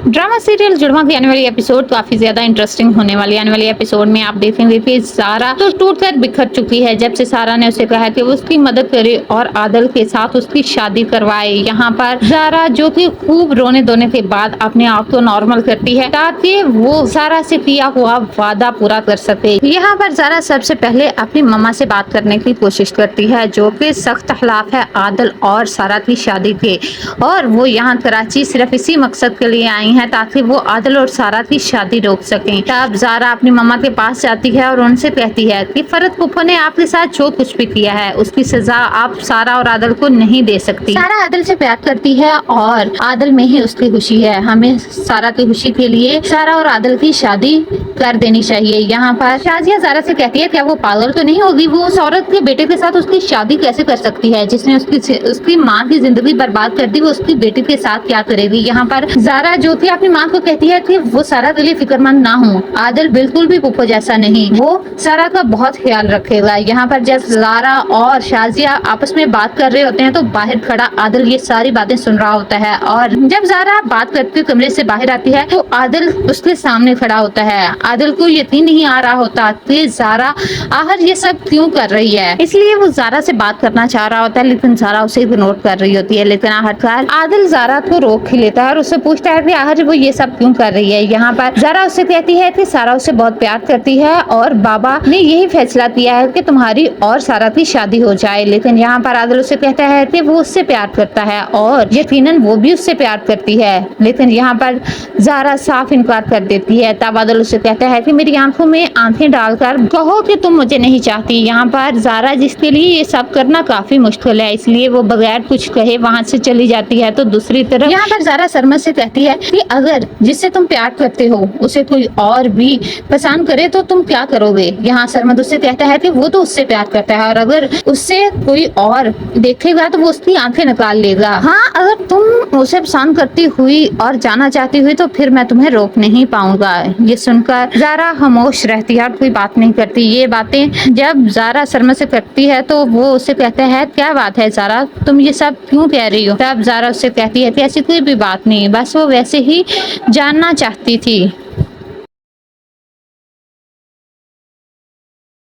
Drama serial जुड़वा की आने वाली एपिसोड काफी ज्यादा इंटरेस्टिंग होने वाली है। आने वाली एपिसोड में आप देखेंगे कि सारा तो टूटकर बिखर चुकी है जब से सारा ने उसे कहा कि वो उसकी मदद करे और आदल के साथ उसकी शादी करवाए। यहाँ पर सारा जो कि खूब रोने धोने के बाद अपने आप को नॉर्मल करती है ताकि वो सारा से किया हुआ वादा पूरा कर सके। यहाँ पर सारा सबसे पहले अपनी मम्मा से बात करने की कोशिश करती है जो कि सख्त खिलाफ है आदल और सारा की शादी के, और वो यहाँ कराची सिर्फ इसी मकसद के लिए आई हैं ताकि वो आदल और सारा की शादी रोक सकें। तब ज़ारा अपनी मम्मा के पास जाती है और उनसे कहती है कि फरत फूफो ने आपके साथ जो कुछ भी किया है उसकी सजा आप सारा और आदल को नहीं दे सकती। सारा आदल से प्यार करती है और आदल में ही उसकी खुशी है। हमें सारा की खुशी के लिए सारा और आदल की शादी कर देनी चाहिए। यहाँ पर शाजिया ज़ारा से कहती है क्या वो पागल तो नहीं होगी, वो उस औरत के बेटे के साथ उसकी शादी कैसे कर सकती है जिसने उसकी माँ की जिंदगी बर्बाद कर दी, वो उसकी बेटी के साथ क्या करेगी। यहाँ पर ज़ारा जो थी अपनी माँ को कहती है कि वो सारा के लिए फिक्रमंद ना हो, आदिल बिल्कुल भी पुप्पो जैसा नहीं, वो सारा का बहुत ख्याल रखेगा। यहाँ पर जब ज़ारा और शाजिया आपस में बात कर रहे होते हैं तो बाहर खड़ा आदिल ये सारी बातें सुन रहा होता है, और जब ज़ारा बात करते कमरे से बाहर आती है तो आदिल उसके सामने खड़ा होता है। आदिल को यकीन नहीं आ रहा होता कि ज़ारा आखिर ये सब क्यों कर रही है, इसलिए वो ज़ारा से बात करना चाह रहा होता है लेकिन ज़ारा उसे इग्नोर कर रही होती है। लेकिन आखिरकार आदिल ज़ारा को रोक ही लेता है और उससे पूछता है कि आखिर वो ये सब क्यों कर रही है। यहाँ पर ज़ारा उससे कहती है कि सारा उसे बहुत प्यार करती है और बाबा ने यही फैसला किया है कि तुम्हारी और सारा की शादी हो जाए। लेकिन यहाँ पर आदिल उसे कहता है कि वो उससे प्यार करता है और यकीनन वो भी उससे प्यार करती है, लेकिन यहाँ पर ज़ारा साफ इनकार कर देती है। तब आदिल उसे कहता है कि मेरी आंखों में आंखें डालकर कहो कि तुम मुझे नहीं चाहती। यहाँ पर ज़ारा जिसके लिए ये सब करना काफी मुश्किल है इसलिए वो बगैर कुछ कहे वहाँ से चली जाती है। तो दूसरी तरफ यहाँ पर ज़ारा सरमद से कहती है कि अगर जिससे तुम प्यार करते हो उसे कोई और भी पसंद करे तो तुम क्या करोगे। यहाँ सरमद उससे कहता है कि वो तो उससे प्यार करता है और अगर उससे कोई और देखेगा तो वो उसकी आंखें निकाल लेगा। हाँ, अगर तुम उसे पसंद करती हुई और जाना चाहती हुई तो फिर मैं तुम्हें रोक नहीं पाऊंगा। ये सुनकर ज़ारा खामोश रहती है और कोई बात नहीं करती। ये बातें जब ज़ारा सरमद से करती है तो वो उससे कहता है क्या बात है ज़ारा, तुम ये सब क्यों कह रही हो। तब ज़ारा उससे कहती है कि ऐसी कोई भी बात नहीं, बस वो वैसे ही जानना चाहती थी।